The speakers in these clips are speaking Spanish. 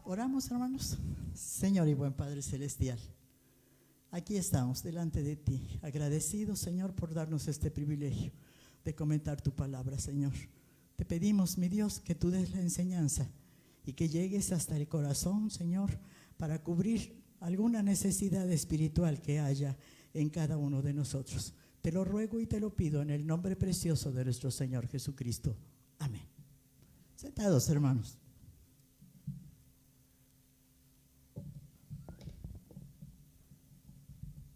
Oramos, hermanos. Señor y buen Padre Celestial, aquí estamos delante de ti, agradecidos, Señor, por darnos este privilegio de comentar tu palabra, Señor. Te pedimos, mi Dios, que tú des la enseñanza y que llegues hasta el corazón, Señor, para cubrir alguna necesidad espiritual que haya en cada uno de nosotros. Te lo ruego y te lo pido en el nombre precioso de nuestro Señor Jesucristo. Amén. Sentados, hermanos.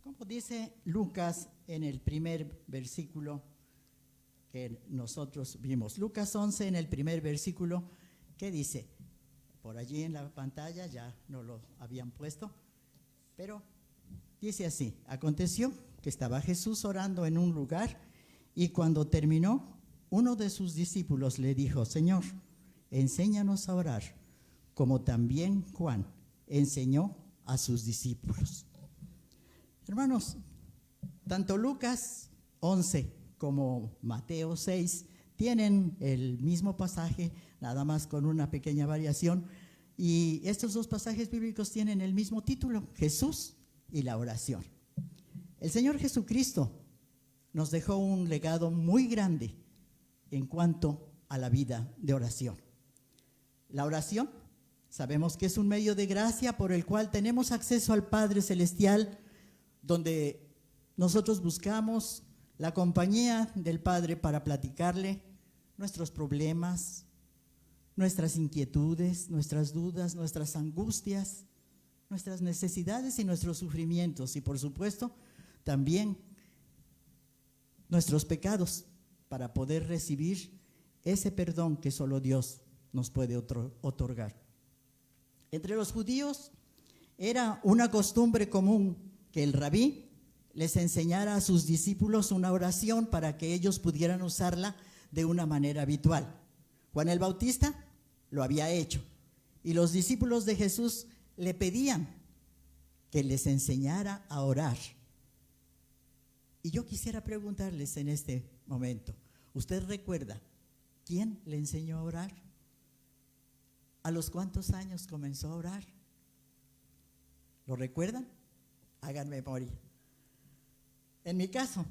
Como dice Lucas en el primer versículo que nosotros vimos, Lucas 11 en el primer versículo, ¿qué dice? Por allí en la pantalla ya no lo habían puesto, pero dice así: aconteció que estaba Jesús orando en un lugar y cuando terminó, uno de sus discípulos le dijo: Señor, enséñanos a orar, como también Juan enseñó a sus discípulos. Hermanos, tanto Lucas 11 como Mateo 6 tienen el mismo pasaje, nada más con una pequeña variación, y estos dos pasajes bíblicos tienen el mismo título: Jesús y la oración. El Señor Jesucristo nos dejó un legado muy grande en cuanto a la vida de oración. La oración, sabemos que es un medio de gracia por el cual tenemos acceso al Padre Celestial, donde nosotros buscamos la compañía del Padre para platicarle nuestros problemas, nuestras inquietudes, nuestras dudas, nuestras angustias, nuestras necesidades y nuestros sufrimientos, y por supuesto también nuestros pecados, para poder recibir ese perdón que solo Dios nos puede otorgar. Entre los judíos era una costumbre común que el rabí les enseñara a sus discípulos una oración para que ellos pudieran usarla de una manera habitual. Juan el Bautista lo había hecho y los discípulos de Jesús le pedían que les enseñara a orar. Y yo quisiera preguntarles en este momento, ¿usted recuerda quién le enseñó a orar? ¿A los cuántos años comenzó a orar? ¿Lo recuerdan? Hagan memoria. En mi caso,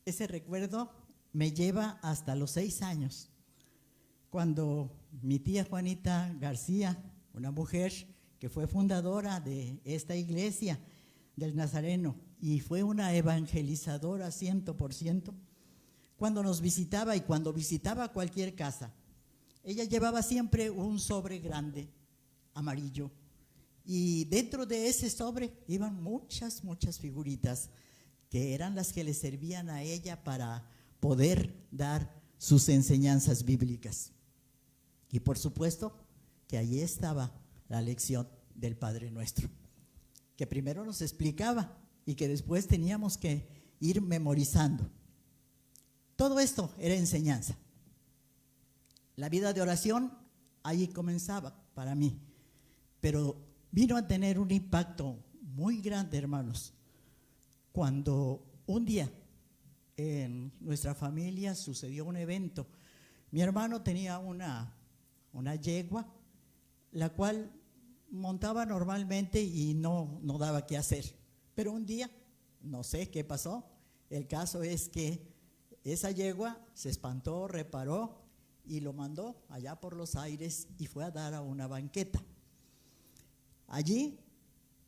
ese recuerdo me lleva hasta los 6 años, cuando mi tía Juanita García, una mujer que fue fundadora de esta iglesia del Nazareno y fue una evangelizadora 100%, cuando nos visitaba y cuando visitaba cualquier casa, ella llevaba siempre un sobre grande, amarillo, y dentro de ese sobre iban muchas figuritas que eran las que le servían a ella para poder dar sus enseñanzas bíblicas. Y por supuesto que allí estaba la lección del Padre Nuestro, que primero nos explicaba y que después teníamos que ir memorizando. Todo esto era enseñanza. La vida de oración ahí comenzaba para mí, pero vino a tener un impacto muy grande, hermanos, cuando un día en nuestra familia sucedió un evento. Mi hermano tenía una yegua, la cual montaba normalmente y no daba qué hacer. Pero un día, no sé qué pasó, el caso es que esa yegua se espantó, reparó y lo mandó allá por los aires y fue a dar a una banqueta. Allí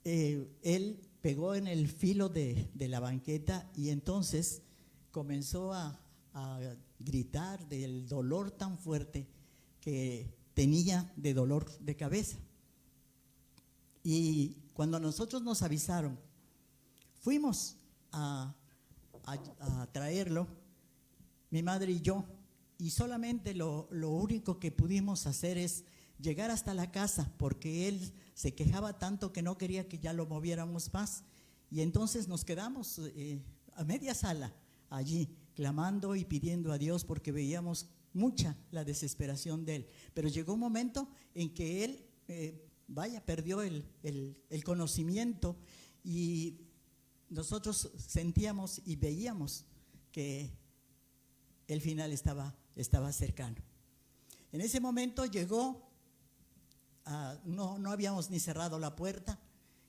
él pegó en el filo de la banqueta y entonces comenzó a gritar del dolor tan fuerte que tenía, de dolor de cabeza. Y cuando nosotros nos avisaron, fuimos a traerlo, mi madre y yo, y solamente lo único que pudimos hacer es llegar hasta la casa, porque él se quejaba tanto que no quería que ya lo moviéramos más, y entonces nos quedamos a media sala allí, clamando y pidiendo a Dios, porque veíamos mucha la desesperación de él. Pero llegó un momento en que él, perdió el conocimiento, y nosotros sentíamos y veíamos que el final estaba cercano. En ese momento llegó no habíamos ni cerrado la puerta,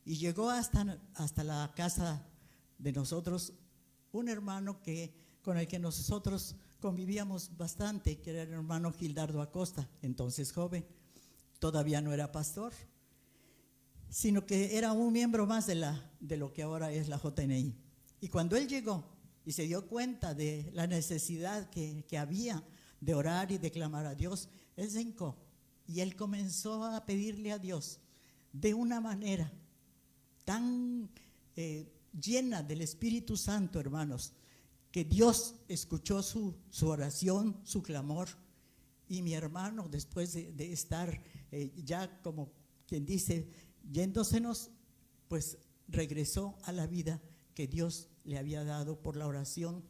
y llegó hasta la casa de nosotros un hermano con el que nosotros convivíamos bastante, que era el hermano Gildardo Acosta, entonces joven, todavía no era pastor, sino que era un miembro más de lo que ahora es la JNI. Y cuando él llegó y se dio cuenta de la necesidad que había de orar y de clamar a Dios, él se hincó y él comenzó a pedirle a Dios de una manera tan llena del Espíritu Santo, hermanos, que Dios escuchó su oración, su clamor, y mi hermano, después de estar ya como quien dice, yéndosenos, pues regresó a la vida que Dios le había dado por la oración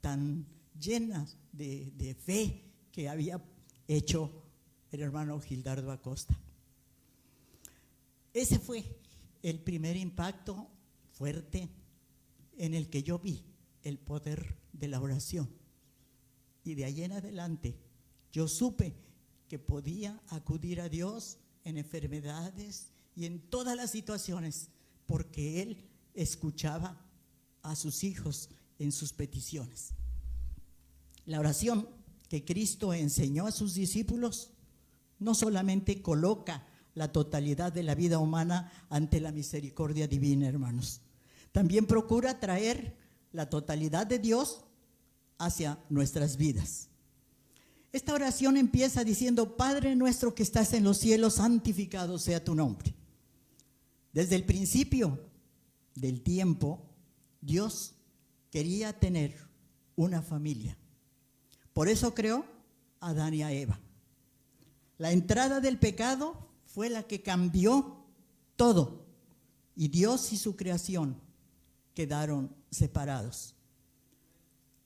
tan llena de fe que había hecho el hermano Gildardo Acosta. Ese fue el primer impacto fuerte en el que yo vi el poder de la oración. Y de ahí en adelante yo supe que podía acudir a Dios en enfermedades y en todas las situaciones, porque Él escuchaba a sus hijos en sus peticiones. La oración que Cristo enseñó a sus discípulos no solamente coloca la totalidad de la vida humana ante la misericordia divina, hermanos, también procura traer la totalidad de Dios hacia nuestras vidas. Esta oración empieza diciendo: Padre nuestro que estás en los cielos, santificado sea tu nombre. Desde el principio del tiempo, Dios quería tener una familia. Por eso creó a Adán y a Eva. La entrada del pecado fue la que cambió todo, y Dios y su creación quedaron separados.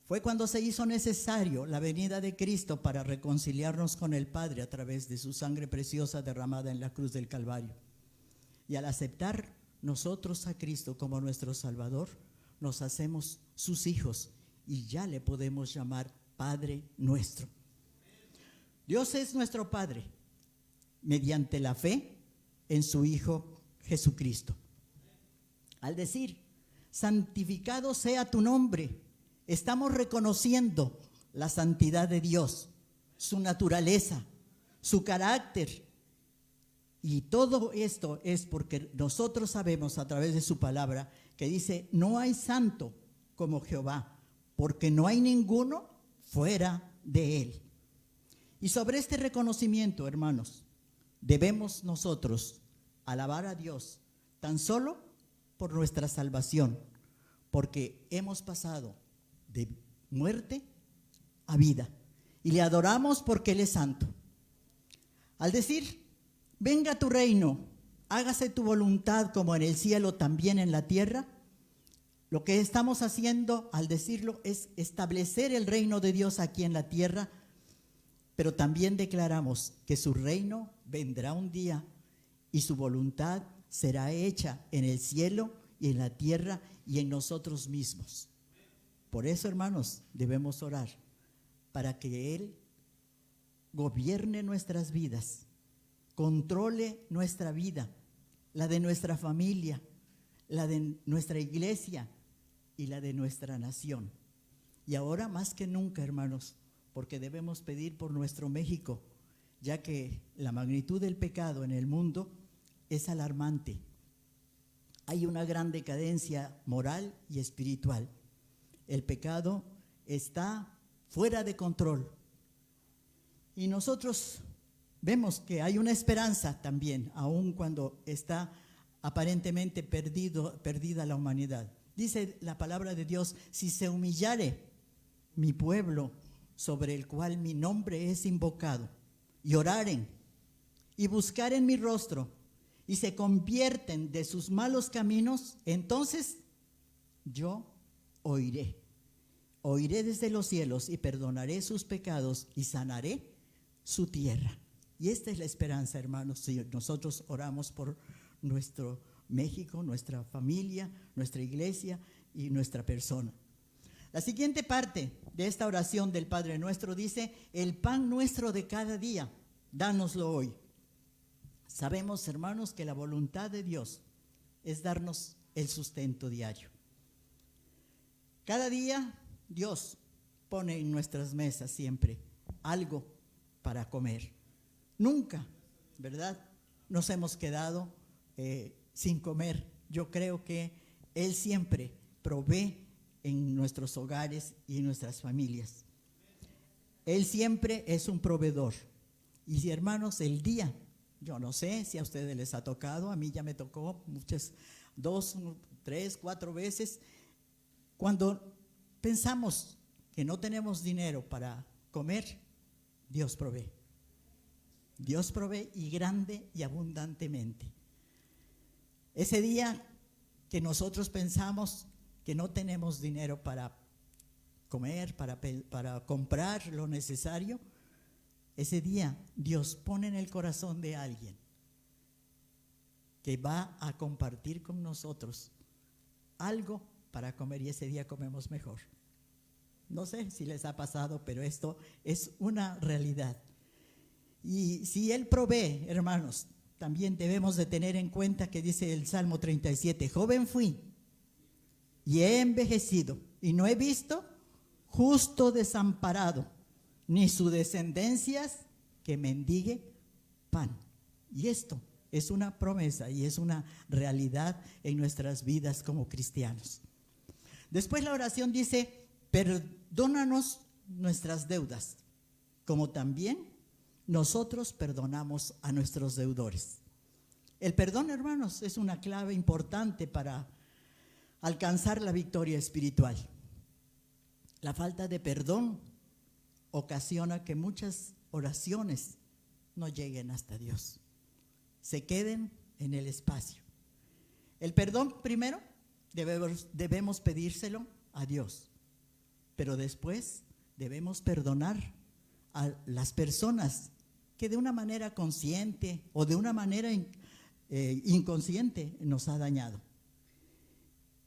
Fue cuando se hizo necesario la venida de Cristo para reconciliarnos con el Padre a través de su sangre preciosa derramada en la cruz del Calvario. Y al aceptar nosotros a Cristo como nuestro Salvador, nos hacemos sus hijos y ya le podemos llamar Padre nuestro. Dios es nuestro Padre mediante la fe en su Hijo Jesucristo. Al decir: santificado sea tu nombre, estamos reconociendo la santidad de Dios, su naturaleza, su carácter. Y todo esto es porque nosotros sabemos a través de su palabra que dice: no hay santo como Jehová, porque no hay ninguno fuera de él. Y sobre este reconocimiento, hermanos, debemos nosotros alabar a Dios tan solo por nuestra salvación, porque hemos pasado de muerte a vida y le adoramos porque Él es santo. Al decir: venga tu reino, hágase tu voluntad como en el cielo, también en la tierra, lo que estamos haciendo al decirlo es establecer el reino de Dios aquí en la tierra, pero también declaramos que su reino vendrá un día y su voluntad será hecha en el cielo y en la tierra y en nosotros mismos. Por eso, hermanos, debemos orar para que Él gobierne nuestras vidas, controle nuestra vida, la de nuestra familia, la de nuestra iglesia y la de nuestra nación. Y ahora más que nunca, hermanos, porque debemos pedir por nuestro México, ya que la magnitud del pecado en el mundo es alarmante. Hay una gran decadencia moral y espiritual. El pecado está fuera de control. Y nosotros vemos que hay una esperanza también, aun cuando está aparentemente perdida la humanidad. Dice la palabra de Dios: si se humillare mi pueblo, sobre el cual mi nombre es invocado, y oraren y buscaren mi rostro y se convierten de sus malos caminos, entonces yo oiré desde los cielos y perdonaré sus pecados y sanaré su tierra. Y esta es la esperanza, hermanos, si nosotros oramos por nuestro México, nuestra familia, nuestra iglesia y nuestra persona. La siguiente parte de esta oración del Padre Nuestro dice: el pan nuestro de cada día, dánoslo hoy. Sabemos, hermanos, que la voluntad de Dios es darnos el sustento diario. Cada día Dios pone en nuestras mesas siempre algo para comer. Nunca, ¿verdad?, nos hemos quedado sin comer. Yo creo que Él siempre provee en nuestros hogares y en nuestras familias. Él siempre es un proveedor. Y si, hermanos, el día, yo no sé si a ustedes les ha tocado, a mí ya me tocó muchas, 2, 3, 4 veces, cuando pensamos que no tenemos dinero para comer, Dios provee. Dios provee, y grande y abundantemente. Ese día que nosotros pensamos que no tenemos dinero para comer, para comprar lo necesario, ese día Dios pone en el corazón de alguien que va a compartir con nosotros algo para comer, y ese día comemos mejor. No sé si les ha pasado, pero esto es una realidad. Y si Él provee, hermanos, también debemos de tener en cuenta que dice el Salmo 37, joven fui y he envejecido y no he visto justo desamparado, ni su descendencia que mendigue pan. Y esto es una promesa y es una realidad en nuestras vidas como cristianos. Después la oración dice, perdónanos nuestras deudas, como también nosotros perdonamos a nuestros deudores. El perdón, hermanos, es una clave importante para alcanzar la victoria espiritual. La falta de perdón ocasiona que muchas oraciones no lleguen hasta Dios, se queden en el espacio. El perdón primero debemos pedírselo a Dios, pero después debemos perdonar a las personas que de una manera consciente o de una manera inconsciente nos ha dañado.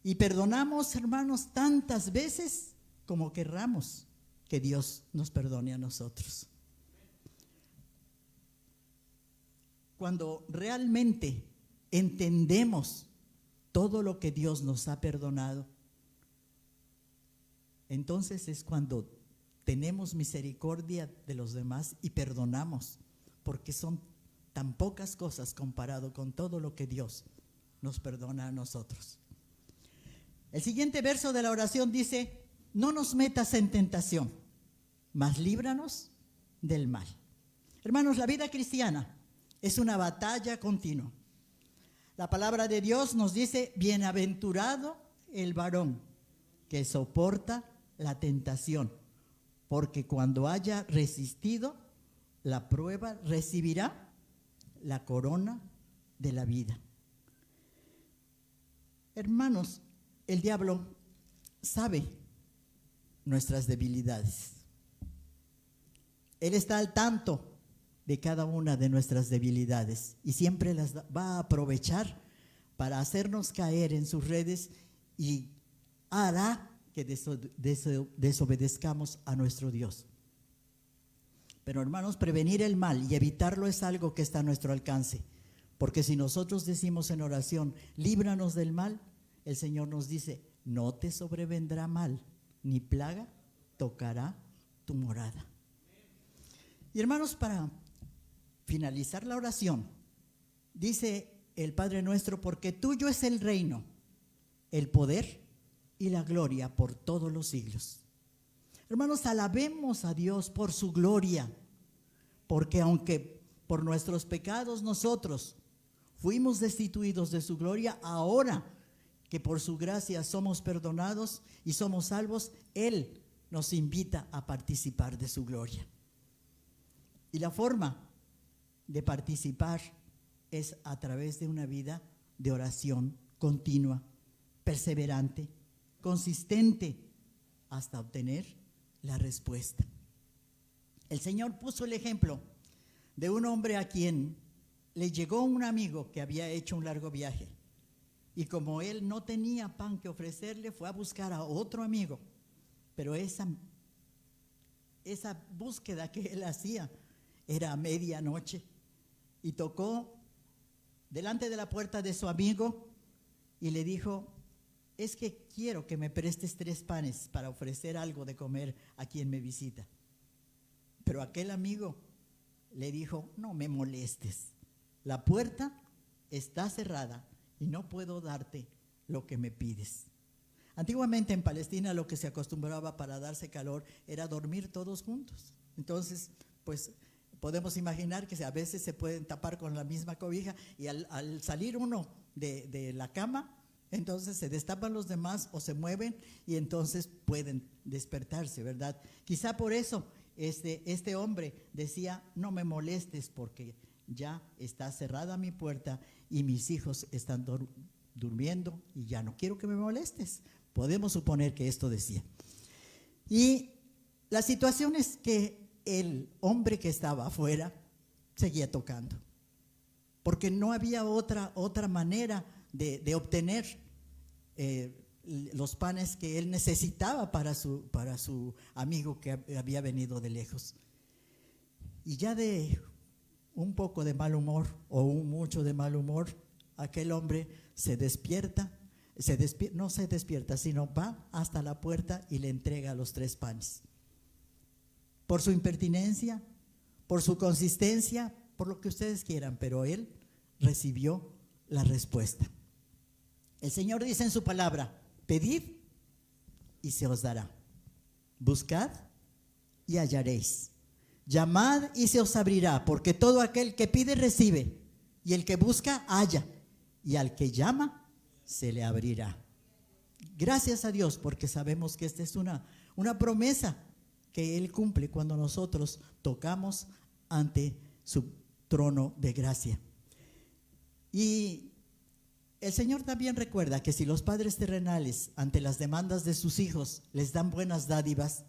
Y perdonamos, hermanos, tantas veces como querramos que Dios nos perdone a nosotros. Cuando realmente entendemos todo lo que Dios nos ha perdonado, entonces es cuando tenemos misericordia de los demás y perdonamos, porque son tan pocas cosas comparado con todo lo que Dios nos perdona a nosotros. El siguiente verso de la oración dice, no nos metas en tentación, mas líbranos del mal. Hermanos, la vida cristiana es una batalla continua. La palabra de Dios nos dice, bienaventurado el varón que soporta la tentación, porque cuando haya resistido la prueba recibirá la corona de la vida. Hermanos, el diablo sabe nuestras debilidades. Él está al tanto de cada una de nuestras debilidades y siempre las va a aprovechar para hacernos caer en sus redes y hará que desobedezcamos a nuestro Dios. Pero, hermanos, prevenir el mal y evitarlo es algo que está a nuestro alcance, porque si nosotros decimos en oración, líbranos del mal, el Señor nos dice, no te sobrevendrá mal, ni plaga tocará tu morada. Y, hermanos, para finalizar la oración, dice el Padre nuestro, porque tuyo es el reino, el poder y la gloria por todos los siglos. Hermanos, alabemos a Dios por su gloria, porque aunque por nuestros pecados nosotros fuimos destituidos de su gloria, ahora que por su gracia somos perdonados y somos salvos, Él nos invita a participar de su gloria. Y la forma de participar es a través de una vida de oración continua, perseverante, consistente, hasta obtener la respuesta. El Señor puso el ejemplo de un hombre a quien le llegó un amigo que había hecho un largo viaje, y como él no tenía pan que ofrecerle, fue a buscar a otro amigo, pero esa búsqueda que él hacía era a medianoche, y tocó delante de la puerta de su amigo y le dijo: es que quiero que me prestes 3 panes para ofrecer algo de comer a quien me visita. Pero aquel amigo le dijo: no me molestes, la puerta está cerrada y no puedo darte lo que me pides. Antiguamente en Palestina lo que se acostumbraba para darse calor era dormir todos juntos. Entonces, pues podemos imaginar que a veces se pueden tapar con la misma cobija y al salir uno de la cama, entonces se destapan los demás o se mueven y entonces pueden despertarse, ¿verdad? Quizá por eso este hombre decía: no me molestes porque ya está cerrada mi puerta y mis hijos están durmiendo y ya no quiero que me molestes. Podemos suponer que esto decía. Y la situación es que el hombre que estaba afuera seguía tocando, porque no había otra manera de obtener los panes que él necesitaba para su amigo que había venido de lejos. Y ya de un poco de mal humor o mucho de mal humor, aquel hombre se despierta, no se despierta, sino va hasta la puerta y le entrega los 3 panes. Por su impertinencia, por su consistencia, por lo que ustedes quieran, pero él recibió la respuesta. El Señor dice en su palabra: pedid y se os dará, buscad y hallaréis, llamad y se os abrirá, porque todo aquel que pide recibe, y el que busca halla, y al que llama se le abrirá. Gracias a Dios, porque sabemos que esta es una promesa que Él cumple cuando nosotros tocamos ante su trono de gracia. Y el Señor también recuerda que si los padres terrenales ante las demandas de sus hijos les dan buenas dádivas,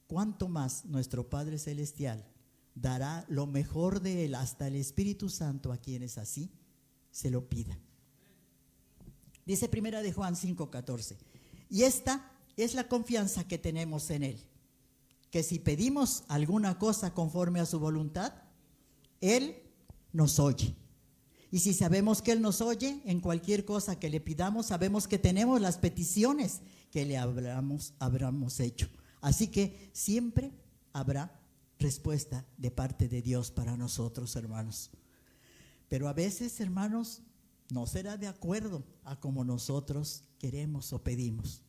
cuánto más nuestro Padre Celestial dará lo mejor de Él, hasta el Espíritu Santo, a quienes así se lo pidan. Dice Primera de Juan 5:14, y esta es la confianza que tenemos en Él, que si pedimos alguna cosa conforme a su voluntad, Él nos oye. Y si sabemos que Él nos oye en cualquier cosa que le pidamos, sabemos que tenemos las peticiones que le habramos hecho. Así que siempre habrá respuesta de parte de Dios para nosotros, hermanos. Pero a veces, hermanos, no será de acuerdo a como nosotros queremos o pedimos.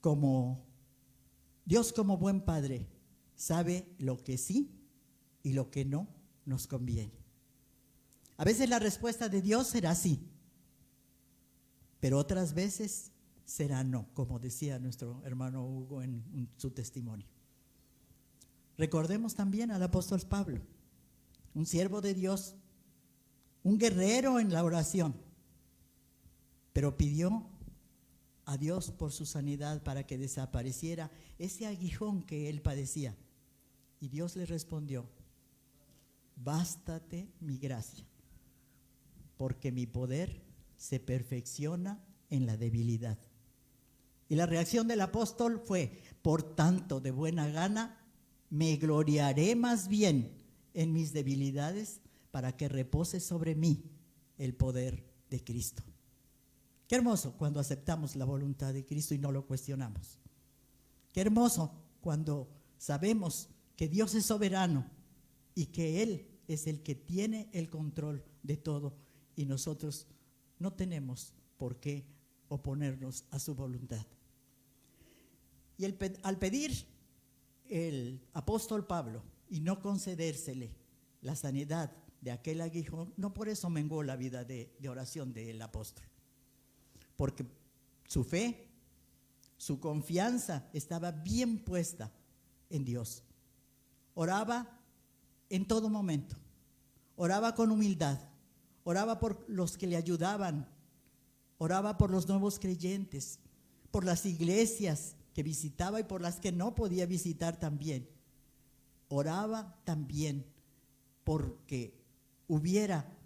Como Dios, como buen Padre, sabe lo que sí y lo que no nos conviene. A veces la respuesta de Dios será sí, pero otras veces será no, como decía nuestro hermano Hugo en su testimonio. Recordemos también al apóstol Pablo, un siervo de Dios, un guerrero en la oración, pero pidió a Dios por su sanidad para que desapareciera ese aguijón que él padecía. Y Dios le respondió: bástate mi gracia, porque mi poder se perfecciona en la debilidad. Y la reacción del apóstol fue: por tanto, de buena gana me gloriaré más bien en mis debilidades, para que repose sobre mí el poder de Cristo. Qué hermoso cuando aceptamos la voluntad de Cristo y no lo cuestionamos. Qué hermoso cuando sabemos que Dios es soberano y que Él es el que tiene el control de todo, y nosotros no tenemos por qué oponernos a su voluntad. Y al pedir el apóstol Pablo y no concedérsele la sanidad de aquel aguijón, no por eso menguó la vida de oración del apóstol, porque su fe, su confianza estaba bien puesta en Dios. Oraba en todo momento, oraba con humildad, oraba por los que le ayudaban, oraba por los nuevos creyentes, por las iglesias que visitaba y por las que no podía visitar también. Oraba también porque hubiera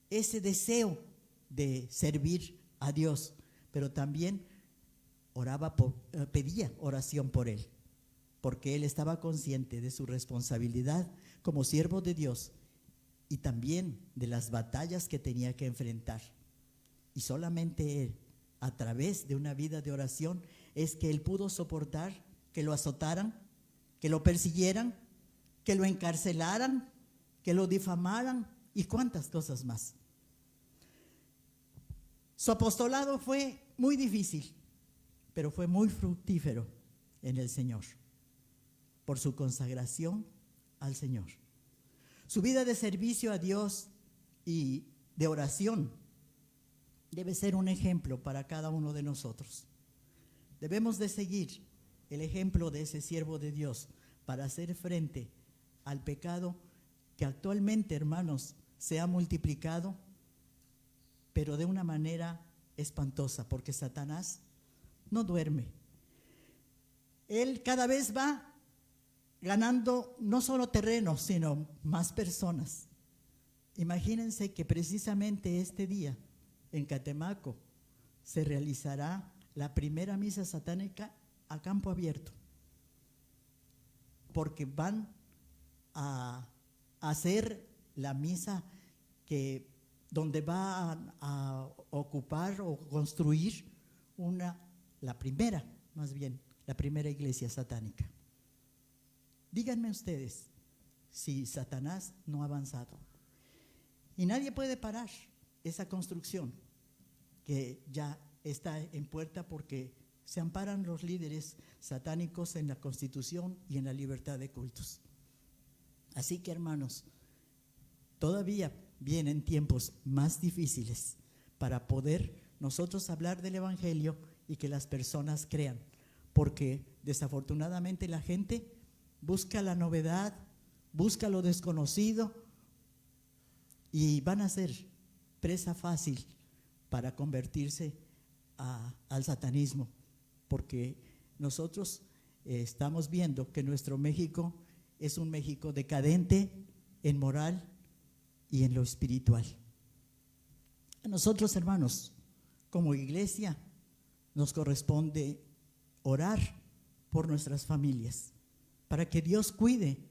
ese deseo de servir a Dios, pero también pedía oración por él, porque él estaba consciente de su responsabilidad como siervo de Dios y también de las batallas que tenía que enfrentar. Y solamente él, a través de una vida de oración, es que él pudo soportar que lo azotaran, que lo persiguieran, que lo encarcelaran, que lo difamaran y cuántas cosas más. Su apostolado fue muy difícil, pero fue muy fructífero en el Señor, por su consagración al Señor. Su vida de servicio a Dios y de oración debe ser un ejemplo para cada uno de nosotros. Debemos de seguir el ejemplo de ese siervo de Dios para hacer frente al pecado que actualmente, hermanos, se ha multiplicado, pero de una manera espantosa, porque Satanás no duerme. Él cada vez va ganando no solo terreno, sino más personas. Imagínense que precisamente este día en Catemaco se realizará la primera misa satánica a campo abierto, porque van a hacer la misa donde va a ocupar o construir la primera iglesia satánica. Díganme ustedes si Satanás no ha avanzado. Y nadie puede parar esa construcción que ya está en puerta, porque se amparan los líderes satánicos en la Constitución y en la libertad de cultos. Así que, hermanos, todavía vienen tiempos más difíciles para poder nosotros hablar del Evangelio y que las personas crean, porque desafortunadamente la gente busca la novedad, busca lo desconocido y van a ser presa fácil para convertirse al satanismo, porque nosotros estamos viendo que nuestro México es un México decadente en moral y en lo espiritual. A nosotros, hermanos, como iglesia, nos corresponde orar por nuestras familias, para que Dios cuide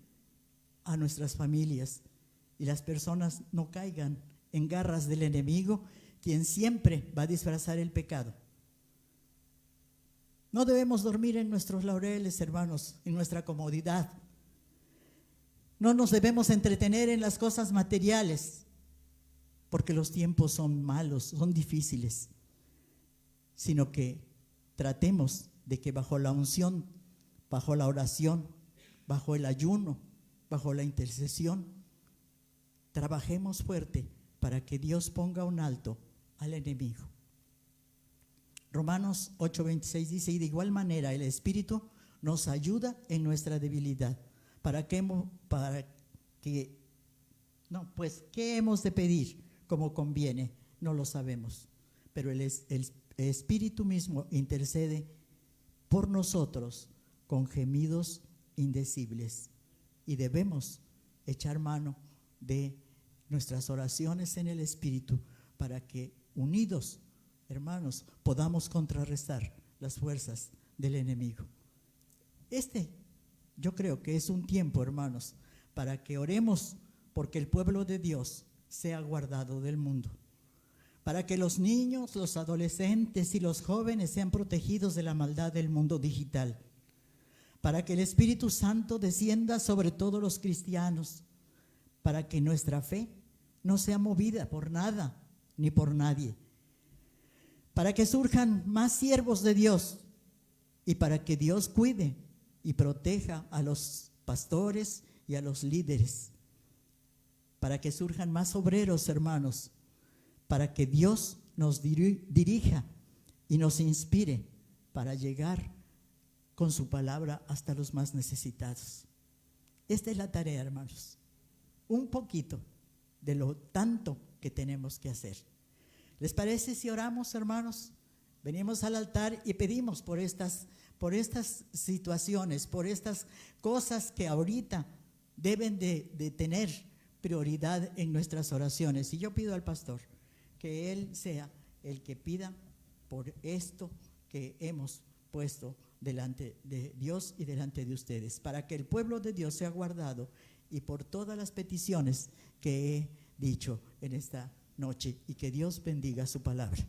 a nuestras familias y las personas no caigan en garras del enemigo, quien siempre va a disfrazar el pecado. No debemos dormir en nuestros laureles, hermanos, en nuestra comodidad. No nos debemos entretener en las cosas materiales, porque los tiempos son malos, son difíciles, sino que tratemos de que bajo la unción, bajo la oración, bajo el ayuno, bajo la intercesión, trabajemos fuerte para que Dios ponga un alto al enemigo. Romanos 8:26 dice: y de igual manera el Espíritu nos ayuda en nuestra debilidad. ¿Qué hemos de pedir como conviene? No lo sabemos, pero el Espíritu mismo intercede por nosotros con gemidos indecibles, y debemos echar mano de nuestras oraciones en el Espíritu para que unidos, hermanos, podamos contrarrestar las fuerzas del enemigo. Yo creo que es un tiempo, hermanos, para que oremos porque el pueblo de Dios sea guardado del mundo, para que los niños, los adolescentes y los jóvenes sean protegidos de la maldad del mundo digital, para que el Espíritu Santo descienda sobre todos los cristianos, para que nuestra fe no sea movida por nada ni por nadie, para que surjan más siervos de Dios y para que Dios cuide y proteja a los pastores y a los líderes, para que surjan más obreros, hermanos, para que Dios nos dirija y nos inspire para llegar con su palabra hasta los más necesitados. Esta es la tarea, hermanos, un poquito de lo tanto que tenemos que hacer. ¿Les parece si oramos, hermanos? Venimos al altar y pedimos por estas situaciones, por estas cosas que ahorita deben de tener prioridad en nuestras oraciones. Y yo pido al pastor que él sea el que pida por esto que hemos puesto delante de Dios y delante de ustedes, para que el pueblo de Dios sea guardado y por todas las peticiones que he dicho en esta noche, y que Dios bendiga su palabra.